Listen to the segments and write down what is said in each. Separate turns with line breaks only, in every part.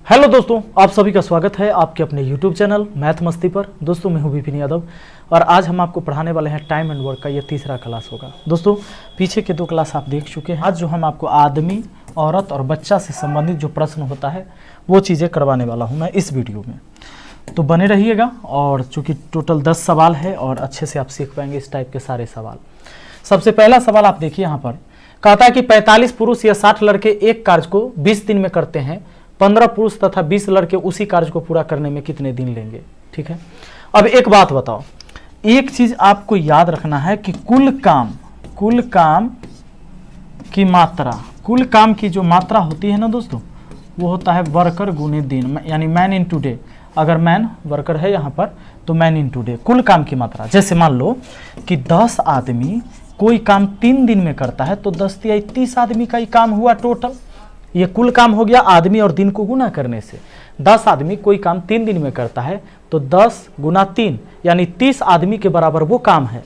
Hello दोस्तों, आप सभी का स्वागत है आपके अपने यूट्यूब चैनल मैथ मस्ती पर। दोस्तों मैं हूं विपिन यादव और आज हम आपको पढ़ाने वाले हैं टाइम एंड वर्क का ये तीसरा क्लास होगा। दोस्तों पीछे के दो क्लास आप देख चुके हैं। आज जो हम आपको आदमी, औरत और बच्चा से संबंधित जो प्रश्न होता है वो चीज़ें करवाने वाला हूँ मैं इस वीडियो में, तो बने रहिएगा। और चूँकि टोटल 10 सवाल है और अच्छे से आप सीख पाएंगे इस टाइप के सारे सवाल। सबसे पहला सवाल आप देखिए, यहाँ पर कहता है कि 45 पुरुष या 60 लड़के एक कार्य को 20 दिन में करते हैं, 15 पुरुष तथा 20 लड़के उसी कार्य को पूरा करने में कितने दिन लेंगे। ठीक है, अब एक बात बताओ, एक चीज आपको याद रखना है कि कुल काम की मात्रा, कुल काम की जो मात्रा होती है ना दोस्तों, वो होता है वर्कर गुने दिन, यानी मैन इंटू डे। अगर मैन वर्कर है यहाँ पर तो मैन इंटू डे, कुल काम की मात्रा। जैसे मान लो कि 10 आदमी कोई काम 3 दिन में करता है तो 10 या 30 आदमी का ही काम हुआ टोटल। ये कुल काम हो गया आदमी और दिन को गुना करने से। 10 आदमी कोई काम 3 दिन में करता है तो 10 गुना 3 यानी 30 आदमी के बराबर वो काम है।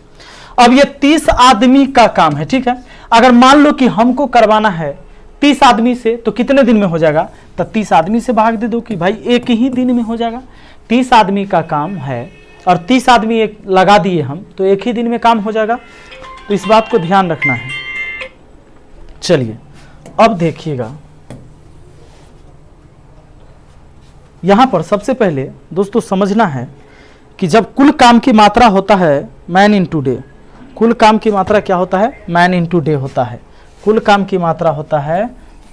अब ये 30 आदमी का काम है, ठीक है। अगर मान लो कि हमको करवाना है 30 आदमी से तो कितने दिन में हो जाएगा, तो 30 आदमी से भाग दे दो कि भाई एक ही दिन में हो जाएगा। 30 आदमी का काम है और 30 आदमी एक लगा दिए हम तो एक ही दिन में काम हो जाएगा। तो इस बात को ध्यान रखना है। चलिए अब देखिएगा, यहां पर सबसे पहले दोस्तों समझना है कि जब कुल काम की मात्रा होता है मैन इंटू डे, कुल काम की मात्रा क्या होता है, मैन इंटू डे होता है। कुल काम की मात्रा होता है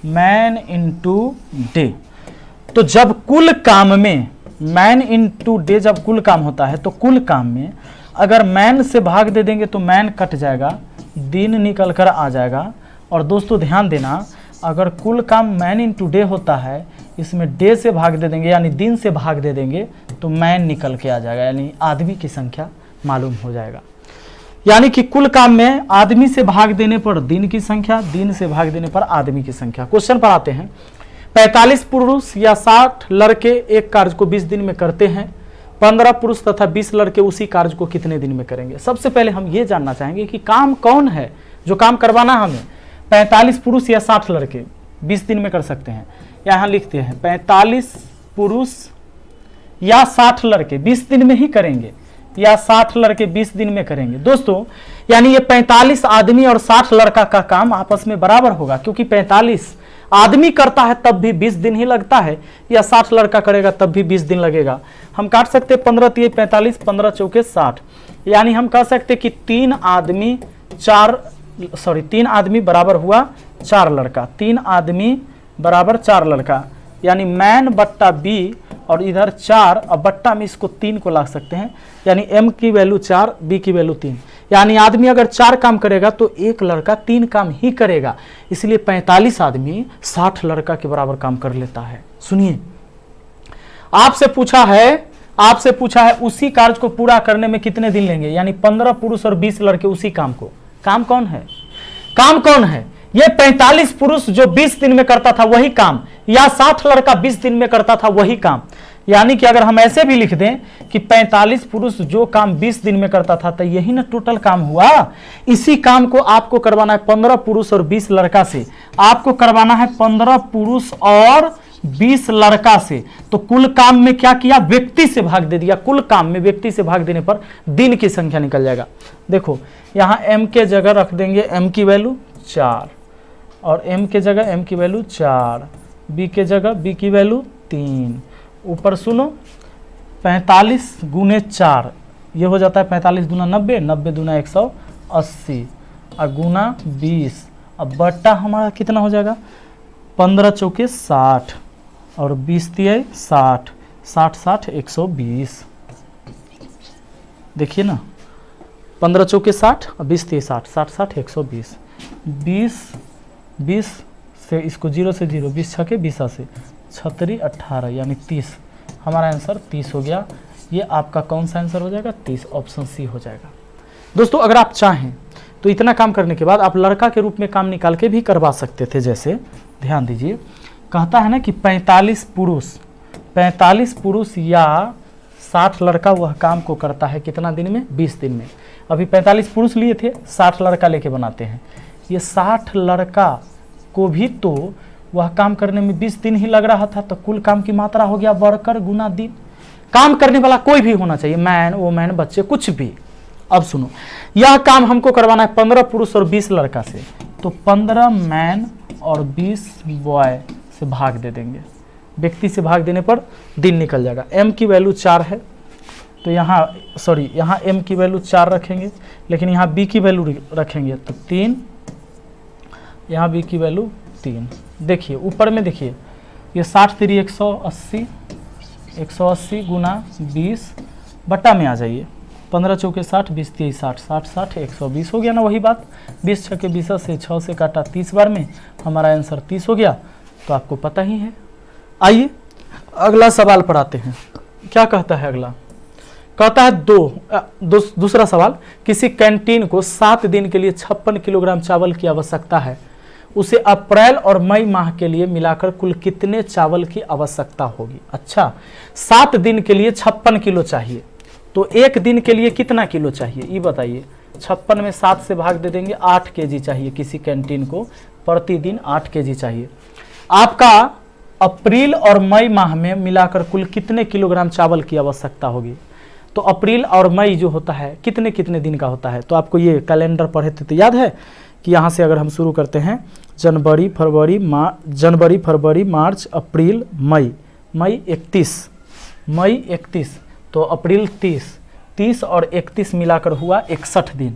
मैन इंटू डे। तो जब कुल काम में मैन इंटू डे, जब कुल काम होता है तो कुल काम में अगर मैन से भाग दे देंगे तो मैन कट जाएगा, दिन निकल कर आ जाएगा। और दोस्तों ध्यान देना, अगर कुल काम मैन इंटू डे होता है, इसमें डे से भाग दे देंगे यानी दिन से भाग दे देंगे तो मैन निकल के आ जाएगा, यानी आदमी की संख्या मालूम हो जाएगा। यानी कि कुल काम में आदमी से भाग देने पर दिन की संख्या, दिन से भाग देने पर आदमी की संख्या। क्वेश्चन पर आते हैं, 45 पुरुष या 60 लड़के एक कार्य को 20 दिन में करते हैं, 15 पुरुष तथा 20 लड़के उसी कार्य को कितने दिन में करेंगे। सबसे पहले हम ये जानना चाहेंगे कि काम कौन है जो काम करवाना हमें। 45 पुरुष या 60 लड़के 20 दिन में कर सकते हैं। यहाँ लिखते हैं 45 पुरुष या 60 लड़के 20 दिन में ही करेंगे, या 60 लड़के 20 दिन में करेंगे। दोस्तों यानी ये 45 आदमी और 60 लड़का का काम आपस में बराबर होगा, क्योंकि 45 आदमी करता है तब भी 20 दिन ही लगता है, या 60 लड़का करेगा तब भी 20 दिन लगेगा। हम काट सकते 15 × 45, 15 × 4 = 60, यानी हम कह सकते कि 3 आदमी बराबर हुआ 4 लड़का, 3 आदमी बराबर 4 लड़का, यानी मैन बट्टा बी और इधर 4 और बट्टा में इसको 3 को ला सकते हैं, यानी एम की वैल्यू 4, बी की वैल्यू 3। यानी आदमी अगर 4 काम करेगा तो एक लड़का 3 काम ही करेगा, इसलिए 45 आदमी 60 लड़का के बराबर काम कर लेता है। सुनिए, आपसे पूछा है उसी कार्य को पूरा करने में कितने दिन लेंगे, यानी 15 पुरुष और 20 लड़के उसी काम को। काम कौन है? ये 45 पुरुष जो 20 दिन में करता था वही काम, या 60 लड़का 20 दिन में करता था वही काम। यानी कि अगर हम ऐसे भी लिख दें कि 45 पुरुष जो काम 20 दिन में करता था तो यही ना टोटल काम हुआ। इसी काम को आपको करवाना है 15 पुरुष और 20 लड़का से। आपको करवाना है 15 पुरुष और 20 लड़का से। तो कुल काम में क्या किया, व्यक्ति से भाग दे दिया। कुल काम में व्यक्ति से भाग देने पर दिन की संख्या निकल जाएगा। देखो यहाँ m के जगह रख देंगे m की वैल्यू 4, और m के जगह m की वैल्यू 4, b के जगह b की वैल्यू 3। ऊपर सुनो 45 गुने 4, ये हो जाता है 45 दूना 90, 90 दूना 180 और गुना 20। अब बट्टा हमारा कितना हो जाएगा, 15 × 4 = 60 और 20 × 60, 60 120। देखिए ना, 15 × 4 = 60 और 20 × 60, 60 120। 20 से इसको 0 से 0, 20 × 6 = 20 से 36 18 यानी 30। हमारा आंसर 30 हो गया। ये आपका कौन सा आंसर हो जाएगा, 30, ऑप्शन सी हो जाएगा। दोस्तों अगर आप चाहें तो इतना काम करने के बाद आप लड़का के रूप में काम निकाल के भी करवा सकते थे। जैसे ध्यान दीजिए, कहता है ना कि 45 पुरुष या 60 लड़का वह काम को करता है कितना दिन में, 20 दिन में। अभी 45 पुरुष लिए थे, 60 लड़का लेके बनाते हैं। ये 60 लड़का को भी तो वह काम करने में 20 दिन ही लग रहा था, तो कुल काम की मात्रा हो गया वर्कर गुना दिन। काम करने वाला कोई भी होना चाहिए, मैन वोमैन बच्चे कुछ भी। अब सुनो, यह काम हमको करवाना है 15 पुरुष और 20 लड़का से, तो 15 मैन और 20 बॉय से भाग दे देंगे। व्यक्ति से भाग देने पर दिन निकल जाएगा। m की वैल्यू 4 है, तो यहाँ m की वैल्यू 4 रखेंगे, लेकिन यहाँ b की वैल्यू रखेंगे तो 3, यहाँ b की वैल्यू 3। देखिए ऊपर में देखिए, ये 60 3 180 गुना 20 बट्टा में आ जाइए, 15 चौके 60, 20 3 60, 60 60 120 हो गया ना, वही बात। 20 छके 20 से 6 से काटा 30 बार में, हमारा आंसर 30 हो गया, तो आपको पता ही है। आइए अगला सवाल पढ़ाते हैं। क्या कहता है अगला? कहता है दूसरा सवाल, किसी कैंटीन को 7 दिन के लिए 56 किलोग्राम चावल की आवश्यकता है, उसे अप्रैल और मई माह के लिए मिलाकर कुल कितने चावल की आवश्यकता होगी? अच्छा, 7 दिन के लिए 56 किलो चाहिए, तो एक दिन के लिए कितना किलो चाहिए ये बताइए। 56 में 7 से भाग दे देंगे, 8 केजी चाहिए किसी कैंटीन को, प्रतिदिन 8 केजी चाहिए। आपका अप्रैल और मई माह में मिलाकर कुल कितने किलोग्राम चावल की आवश्यकता होगी? तो अप्रैल और मई जो होता है कितने कितने दिन का होता है? तो आपको ये कैलेंडर पढ़े थे तो याद है कि यहाँ से अगर हम शुरू करते हैं जनवरी फरवरी मार्च अप्रैल मई, मई 31, तो अप्रैल 30 और 31 मिलाकर हुआ 61 दिन।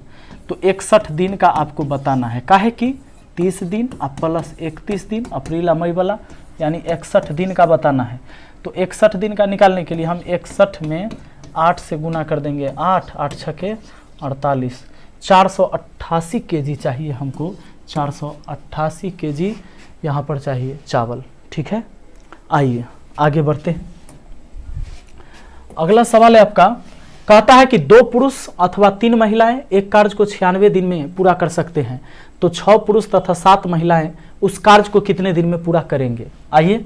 तो 61 दिन का आपको बताना है, काहे कि 30 दिन अब प्लस 31 दिन अप्रैल और मई वाला, यानी 61 दिन का बताना है। तो 61 दिन का निकालने के लिए हम 61 में 8 से गुना कर देंगे, 8 छके 48, 488 केजी चाहिए हमको, 488 केजी यहाँ पर चाहिए चावल। ठीक है, आइए आगे बढ़ते हैं। अगला सवाल है आपका, कहता है कि 2 पुरुष अथवा 3 महिलाएं एक कार्य को 96 दिन में पूरा कर सकते हैं, तो 6 पुरुष तथा 7 महिलाएं उस कार्य को कितने दिन में पूरा करेंगे? आइए,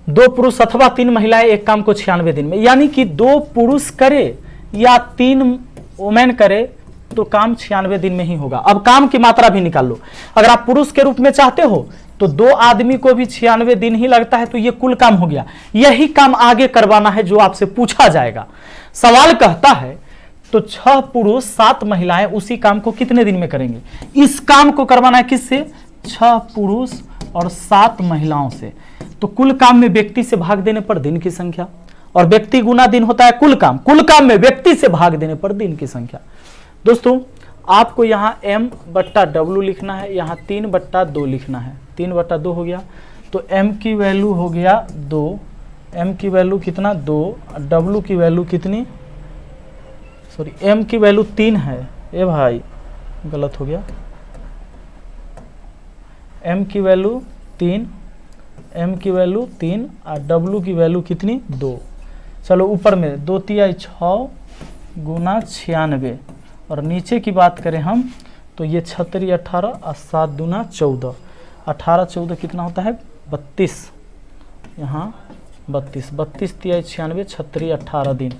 2 पुरुष अथवा 3 महिलाएं एक काम को 96 दिन में, यानी कि 2 पुरुष करे या 3 वुमेन करे तो काम 96 दिन में ही होगा। अब काम की मात्रा भी निकाल लो, अगर आप पुरुष के रूप में चाहते हो तो 2 आदमी को भी 96 दिन ही लगता है, तो ये कुल काम हो गया। यही काम आगे करवाना है जो आपसे पूछा जाएगा। सवाल कहता है तो 6 पुरुष 7 महिलाएं उसी काम को कितने दिन में करेंगे? इस काम को करवाना है किससे? 6 पुरुष और 7 महिलाओं से। तो कुल काम में व्यक्ति से भाग देने पर दिन की संख्या, और व्यक्ति गुना दिन होता है कुल काम में व्यक्ति से भाग देने पर दिन की संख्या। दोस्तों आपको यहाँ m/w लिखना है, यहाँ 3/2 लिखना है। 3/2 हो गया, तो m की वैल्यू हो गया 2, m की वैल्यू कितना 2, w की वैल्यू कितनी, सॉरी m की वैल्यू 3 है। ए भाई गलत हो गया, m की वैल्यू 3, m की वैल्यू 3 और w की वैल्यू कितनी 2। चलो ऊपर में 2 तिहाई 6 गुना 96, और नीचे की बात करें हम तो ये 36 18 और 7 दूना 14, 18 14 कितना होता है 32, यहाँ 32 तिहाई 96 36 18 दिन,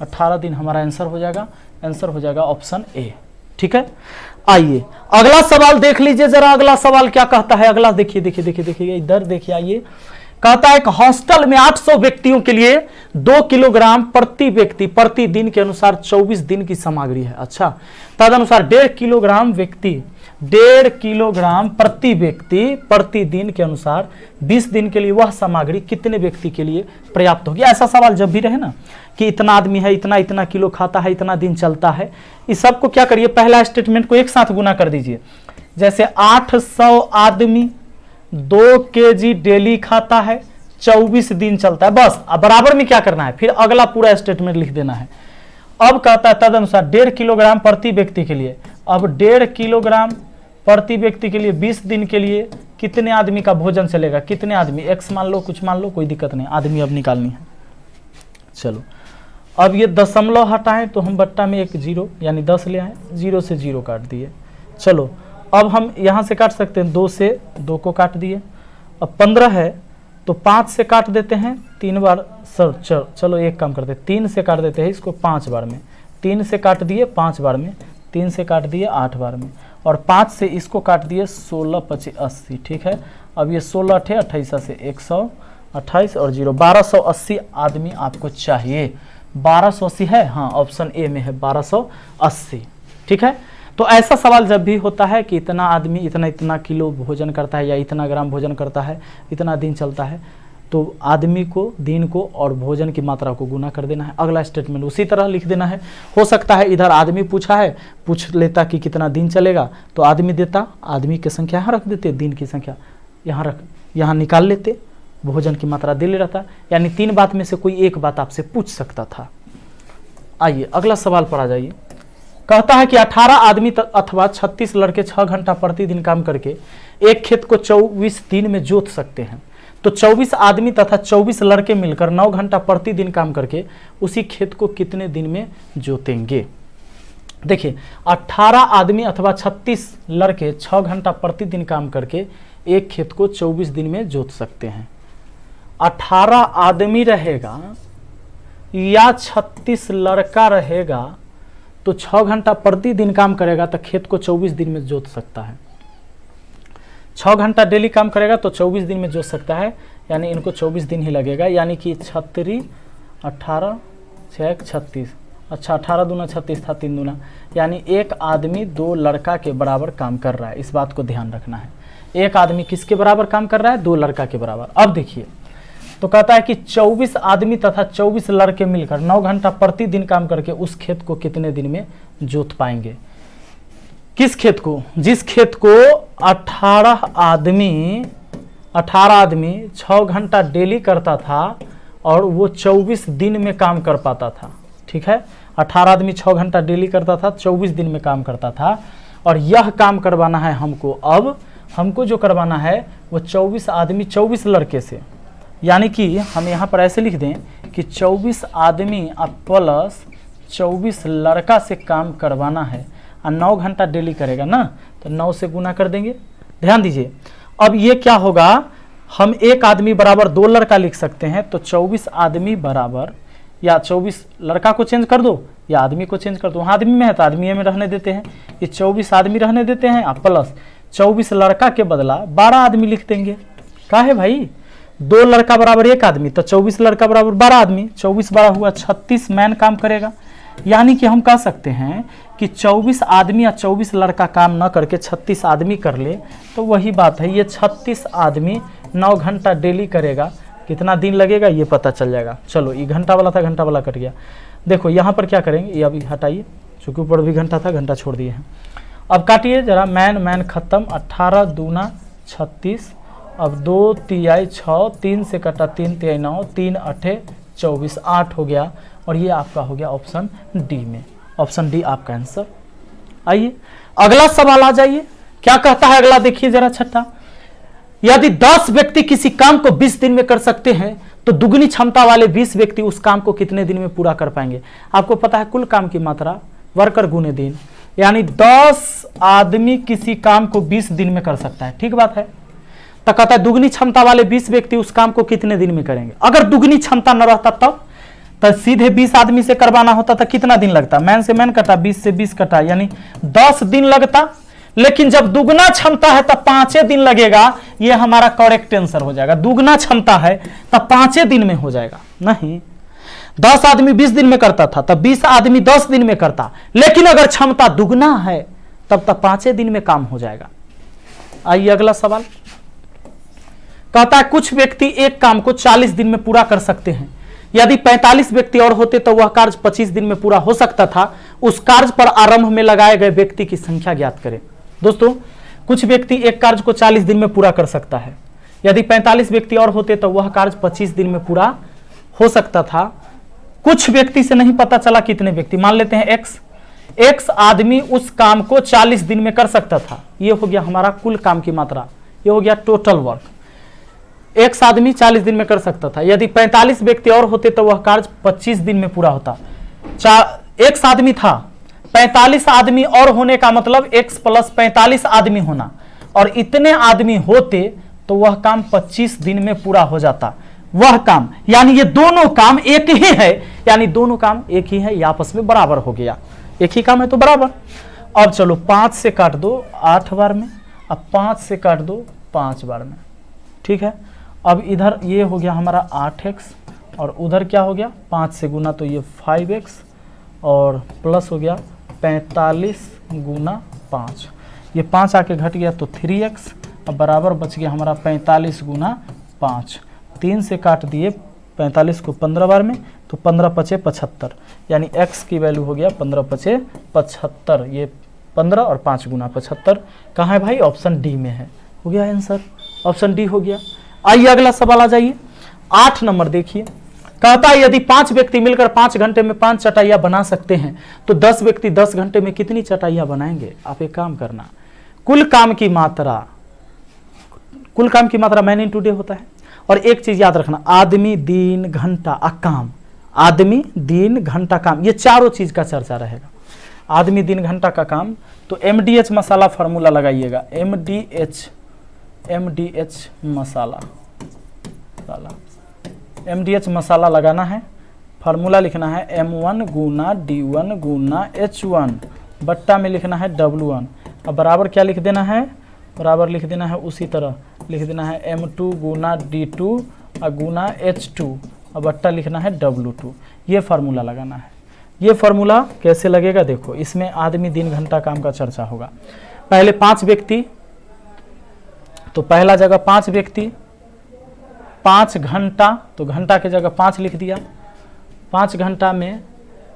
18 दिन हमारा आंसर हो जाएगा। आंसर हो जाएगा ऑप्शन ए। ठीक है, आइए अगला सवाल देख लीजिए जरा। अगला सवाल क्या कहता है? अगला देखिए इधर देखिए, आइए। कहता है कि हॉस्टल में 800 व्यक्तियों के लिए 2 किलोग्राम प्रति व्यक्ति प्रतिदिन के अनुसार 24 दिन की सामग्री है। अच्छा, तदनुसार 1.5 किलोग्राम प्रति व्यक्ति प्रतिदिन के अनुसार 20 दिन के लिए वह सामग्री कितने व्यक्ति के लिए पर्याप्त होगी? ऐसा सवाल जब भी रहे ना कि इतना आदमी है, इतना किलो खाता है, इतना दिन चलता है, इस सब को क्या करिए, पहला स्टेटमेंट को एक साथ गुना कर दीजिए। जैसे 800 आदमी 2 केजी डेली खाता है, 24 दिन चलता है, बस। अब बराबर में क्या करना है, फिर अगला पूरा स्टेटमेंट लिख देना है। अब कहता है तदनुसार 1.5 किलोग्राम प्रति व्यक्ति के लिए, अब 1.5 किलोग्राम प्रति व्यक्ति के लिए 20 दिन के लिए कितने आदमी का भोजन चलेगा? कितने आदमी, x मान लो, कुछ मान लो, कोई दिक्कत नहीं, आदमी अब निकालनी है। चलो अब ये दशमलव हटाएं तो हम बट्टा में एक 0 यानी 10 ले आए, 0 से 0 काट दिए। चलो अब हम यहाँ से काट सकते हैं, 2 से 2 को काट दिए। अब 15 है तो 5 से काट देते हैं 3 बार, सर चलो एक काम करते हैं, 3 से काट देते हैं इसको 5 बार में, 3 से काट दिए 5 बार में, 3 से काट दिए 8 बार में, और 5 से इसको काट दिए 16 25 80, ठीक है। अब ये 16 अठे 28 से 128 और 0 1280 आदमी आपको चाहिए। 1280 है, हाँ ऑप्शन ए में है 1280, ठीक है। तो ऐसा सवाल जब भी होता है कि इतना आदमी इतना इतना किलो भोजन करता है या इतना ग्राम भोजन करता है, इतना दिन चलता है, तो आदमी को, दिन को और भोजन की मात्रा को गुना कर देना है। अगला स्टेटमेंट उसी तरह लिख देना है। हो सकता है इधर आदमी पूछा है, पूछ लेता कि कितना दिन चलेगा, तो आदमी देता, आदमी की संख्या यहाँ रख देते, दिन की संख्या यहाँ निकाल लेते, भोजन की मात्रा दे ले रहता। यानी 3 बात में से कोई एक बात आपसे पूछ सकता था। आइए अगला सवाल पर आ जाइए। कहता है कि 18 आदमी अथवा 36 लड़के 6 घंटा प्रतिदिन काम करके एक खेत को 24 दिन में जोत सकते हैं। तो 24 आदमी तथा 24 लड़के मिलकर 9 घंटा प्रतिदिन काम करके उसी खेत को कितने दिन में जोतेंगे। देखिए 18 आदमी अथवा 36 लड़के 6 घंटा प्रतिदिन काम करके एक खेत को 24 दिन में जोत सकते हैं। 18 आदमी रहेगा या 36 लड़का रहेगा तो 6 घंटा प्रतिदिन काम करेगा तो खेत को 24 दिन में जोत सकता है। 6 घंटा डेली काम करेगा तो 24 दिन में जोत सकता है, यानी इनको 24 दिन ही लगेगा। यानी कि 36 18 6 36, अच्छा 18 दूना 36 था, 3 दूना, यानी एक आदमी 2 लड़का के बराबर काम कर रहा है। इस बात को ध्यान रखना है, एक आदमी किसके बराबर काम कर रहा है, 2 लड़का के बराबर। अब देखिए तो कहता है कि 24 आदमी तथा 24 लड़के मिलकर 9 घंटा प्रतिदिन काम करके उस खेत को कितने दिन में जोत पाएंगे। किस खेत को, जिस खेत को 18 आदमी 6 घंटा डेली करता था और वो 24 दिन में काम कर पाता था, ठीक है। 18 आदमी 6 घंटा डेली करता था, 24 दिन में काम करता था, और यह काम करवाना है हमको। अब हमको जो करवाना है वो 24 आदमी 24 लड़के से, यानी कि हम यहाँ पर ऐसे लिख दें कि 24 आदमी प्लस 24 लड़का से काम करवाना है और 9 घंटा डेली करेगा ना, तो 9 से गुना कर देंगे। ध्यान दीजिए, अब ये क्या होगा, हम एक आदमी बराबर 2 लड़का लिख सकते हैं। तो 24 आदमी बराबर, या 24 लड़का को चेंज कर दो या आदमी को चेंज कर दो, वहाँ आदमी में है तो आदमी में रहने देते हैं, ये 24 आदमी रहने देते हैं, प्लस 24 लड़का के बदला 12 आदमी लिख देंगे। क्या है भाई, 2 लड़का बराबर 1 आदमी, तो 24 लड़का बराबर 12 आदमी, 24 12 हुआ 36 मैन काम करेगा। यानी कि हम कह सकते हैं कि 24 आदमी या 24 लड़का काम न करके 36 आदमी कर ले, तो वही बात है, ये 36 आदमी 9 घंटा डेली करेगा, कितना दिन लगेगा ये पता चल जाएगा। चलो ये घंटा वाला था, घंटा वाला कट गया। देखो यहाँ पर क्या करेंगे, ये अभी हटाइए, चूंकि ऊपर भी घंटा था, घंटा छोड़ दिए हैं। अब काटिए जरा, मैन खत्म, 18 दूना 36, अब 2 तिहाई 6, 3 से कटा 3 तिहाई 9, 3 अठे 24, 8 हो गया, और ये आपका हो गया ऑप्शन डी में, ऑप्शन डी आपका आंसर। आइए अगला सवाल आ जाइए, क्या कहता है अगला, देखिए जरा छठा। यदि 10 व्यक्ति किसी काम को 20 दिन में कर सकते हैं तो दुगनी क्षमता वाले 20 व्यक्ति उस काम को कितने दिन में पूरा कर पाएंगे। आपको पता है कुल काम की मात्रा वर्कर गुने दिन, यानी 10 आदमी किसी काम को 20 दिन में कर सकता है, ठीक बात है। तो कहता है दुगनी क्षमता वाले 20 व्यक्ति उस काम को कितने दिन में करेंगे। अगर दुगनी क्षमता न रहता तब तो सीधे 20 आदमी से करवाना होता था, कितना दिन लगता, मैन से मैन कटा, 20 से 20 कटा, यानी 10 दिन लगता। लेकिन जब दुगना क्षमता है तब 5 दिन लगेगा, ये हमारा करेक्ट आंसर हो जाएगा। दुगना क्षमता है तब 5 दिन में हो जाएगा, नहीं 10 आदमी 20 दिन में करता था तब 20 आदमी 10 दिन में करता, लेकिन अगर क्षमता दुगना है तब 5 दिन में काम हो जाएगा। आइए अगला सवाल, कहता है कुछ व्यक्ति एक काम को 40 दिन में पूरा कर सकते हैं। यदि 45 व्यक्ति और होते तो वह कार्य 25 दिन में पूरा हो सकता था। उस कार्य पर आरंभ में लगाए गए व्यक्ति की संख्या ज्ञात करें। दोस्तों कुछ व्यक्ति एक कार्य को 40 दिन में पूरा कर सकता है, यदि 45 व्यक्ति और होते तो वह कार्य 25 दिन में पूरा हो सकता था। कुछ व्यक्ति से नहीं पता चला कितने व्यक्ति, मान लेते हैं एक्स आदमी उस काम को 40 दिन में कर सकता था। यह हो गया हमारा कुल काम की मात्रा, यह हो गया टोटल वर्क। एक्स आदमी 40 दिन में कर सकता था, यदि 45 व्यक्ति और होते तो वह कार्य 25 दिन में पूरा होता। एक्स आदमी था, 45 आदमी और होने का मतलब एक्स प्लस 45 आदमी होना, और इतने आदमी होते तो वह काम 25 दिन में पूरा हो जाता। वह काम यानी ये दोनों काम एक ही है, यानी दोनों काम एक ही है, ये आपस में बराबर हो गया, एक ही काम है तो बराबर। अब चलो 5 से काट दो 8 बार में, अब 5 से काट दो 5 बार में, ठीक है। अब इधर ये हो गया हमारा 8x और उधर क्या हो गया 5 से गुना तो ये 5x और प्लस हो गया 45 गुना 5, ये 5 आके घट गया तो 3x, अब बराबर बच गया हमारा 45 गुना 5। 3 से काट दिए 45 को 15 बार में तो 15 पचे 75, यानी x की वैल्यू हो गया 15 पचे 75, ये 15 और 5 गुना 75 कहाँ है भाई, ऑप्शन डी में है। हो गया आंसर, ऑप्शन डी हो गया। आइए अगला सवाल आ जाइए, 8 नंबर देखिए। कहता है यदि 5 व्यक्ति मिलकर 5 घंटे में 5 चटाइयाँ बना सकते हैं तो 10 व्यक्ति 10 घंटे में कितनी चटाइयाँ बनाएंगे। आप एक काम करना, कुल काम की मात्रा मैन इन टू डे होता है। और एक चीज याद रखना, आदमी दिन घंटा काम, आदमी दिन घंटा काम, ये चारों चीज का चर्चा रहेगा। आदमी दिन घंटा का काम, तो MDH मसाला फार्मूला लगाइएगा, MDH मसाला लगाना है। फार्मूला लिखना है M1 गुना D1 गुना H1 बट्टा में लिखना है W1। अब बराबर क्या लिख देना है, बराबर लिख देना है उसी तरह लिख देना है M2 गुना D2 और गुना H2 और बट्टा लिखना है W2। ये फार्मूला लगाना है। ये फार्मूला कैसे लगेगा देखो, इसमें आदमी दिन घंटा काम का चर्चा होगा। पहले 5 व्यक्ति, तो पहला जगह 5 व्यक्ति 5 घंटा, तो घंटा के जगह 5 लिख दिया। 5 घंटा में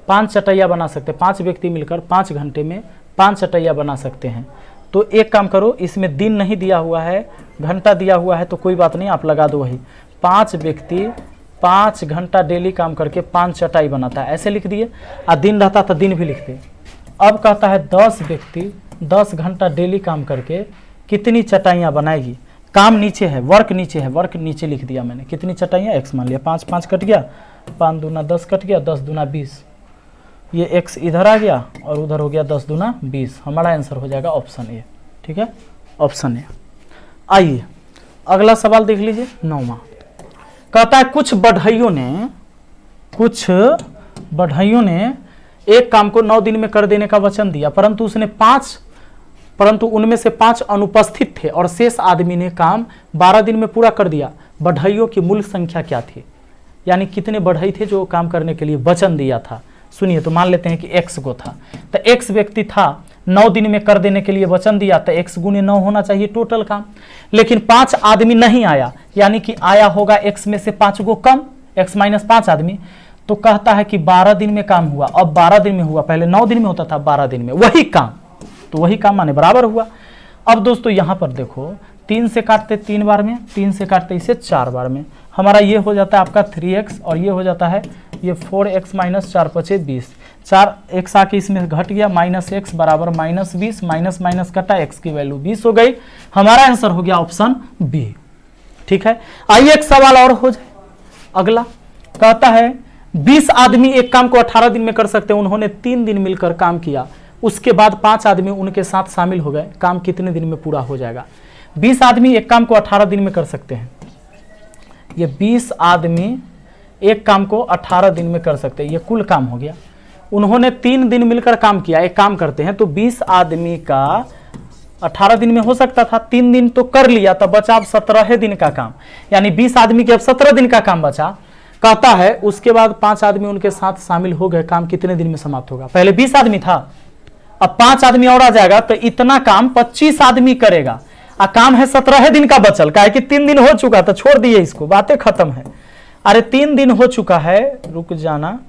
5 चटाइयाँ बना सकते हैं, 5 व्यक्ति मिलकर 5 घंटे में 5 चटाइयाँ बना सकते हैं। तो एक काम करो, इसमें दिन नहीं दिया हुआ है, घंटा दिया हुआ है, तो कोई बात नहीं, आप लगा दो वही। 5 व्यक्ति 5 घंटा डेली काम करके 5 चटाई बनाता है, ऐसे लिख दिए। और दिन रहता तो दिन भी लिखते। अब कहता है 10 व्यक्ति 10 घंटा डेली काम करके कितनी चटाइयाँ बनाएगी। काम नीचे है, वर्क नीचे है, वर्क नीचे लिख दिया मैंने। कितनी चटाइयाँ, x मान लिया, 5 5 कट गया, 5 दूना 10 कट गया, 10 दूना 20, ये x इधर आ गया और उधर हो गया 10 दूना 20। हमारा आंसर हो जाएगा ऑप्शन ए, ठीक है, ऑप्शन ए। आइए अगला सवाल देख लीजिए, 9वां। कहता है कुछ बढ़इयों ने एक काम को 9 दिन में कर देने का वचन दिया, परंतु उनमें से 5 अनुपस्थित थे और शेष आदमी ने काम 12 दिन में पूरा कर दिया। बढ़इयों की मूल संख्या क्या थी, यानी कितने बढ़ई थे जो काम करने के लिए वचन दिया था। सुनिए, तो मान लेते हैं कि x को था, तो x व्यक्ति था, 9 दिन में कर देने के लिए वचन दिया, तो x गुने 9 होना चाहिए टोटल काम। लेकिन 5 आदमी नहीं आया, यानी कि आया होगा x में से 5 को कम, x माइनस 5 आदमी। तो कहता है कि 12 दिन में काम हुआ। अब 12 दिन में हुआ, पहले 9 दिन में होता था, 12 दिन में वही काम, तो वही काम माने बराबर हुआ। अब दोस्तों यहाँ पर देखो, 3 से काटते 3 बार में, 3 से काटते इसे 4 बार में, हमारा ये हो जाता है आपका 3x और ये हो जाता है ये 4x माइनस 4 पचे 20, 4x आके इसमें घट गया, माइनस x बराबर माइनस 20, माइनस माइनस कटा, x की वैल्यू 20 हो गई। हमारा आंसर हो गया ऑप्शन बी, ठीक है। आइए एक सवाल और हो जाए। अगला कहता है 20 आदमी एक काम को 18 दिन में कर सकते हैं, उन्होंने 3 दिन मिलकर काम किया, उसके बाद 5 आदमी उनके साथ शामिल हो गए, काम कितने दिन में पूरा हो जाएगा। 20 आदमी एक काम को 18 दिन में कर सकते हैं, ये 20 आदमी एक काम को 18 दिन में कर सकते हैं, ये कुल काम हो गया। उन्होंने 3 दिन मिलकर काम किया, एक काम करते हैं, तो 20 आदमी का 18 दिन में हो सकता था, 3 दिन तो कर लिया, तब बचा अब 17 दिन का काम, यानी 20 आदमी के अब 17 दिन का काम बचा। कहता है उसके बाद 5 आदमी उनके साथ शामिल हो गए, काम कितने दिन में समाप्त होगा। पहले 20 आदमी था, अब 5 आदमी और आ जाएगा, तो इतना काम 25 आदमी करेगा, और काम है 17 दिन का बचल, काहे कि 3 दिन हो चुका, तो छोड़ दिए इसको, बातें खत्म है। अरे 3 दिन हो चुका है, रुक जाना,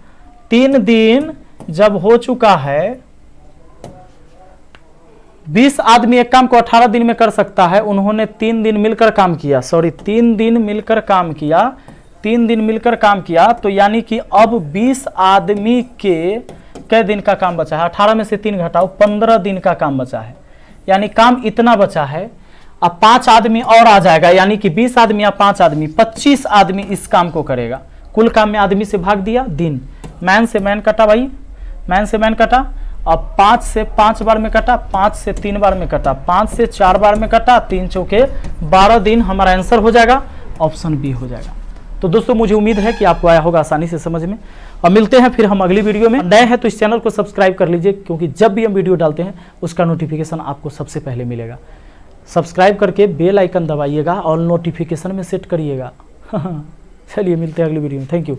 3 दिन जब हो चुका है, 20 आदमी एक काम को 18 दिन में कर सकता है, उन्होंने 3 दिन मिलकर काम किया, 3 दिन मिलकर काम किया, 3 दिन मिलकर काम किया, तो यानी कि अब 20 आदमी के कै दिन का काम बचा है, 18 में से 3 घटाओ, 15 दिन का काम बचा है, यानी काम इतना बचा है। अब 5 आदमी और आ जाएगा, यानी कि 20 आदमी या 5 आदमी, 25 आदमी इस काम को करेगा। कुल काम में आदमी से भाग दिया, दिन, मैन से मैन कटा भाई, मैन से मैन कटा, अब 5 से 5 बार में कटा, 5 से 3 बार में कटा, 5 से 4 बार में कटा, 3 चौके 12 दिन, हमारा आंसर हो जाएगा ऑप्शन बी हो जाएगा। तो दोस्तों मुझे उम्मीद है कि आपको आया होगा आसानी से समझ में, और मिलते हैं फिर हम अगली वीडियो में। नए हैं तो इस चैनल को सब्सक्राइब कर लीजिए, क्योंकि जब भी हम वीडियो डालते हैं उसका नोटिफिकेशन आपको सबसे पहले मिलेगा। सब्सक्राइब करके बेल आइकन दबाइएगा और नोटिफिकेशन में सेट करिएगा। चलिए मिलते हैं अगली वीडियो में। Thank you.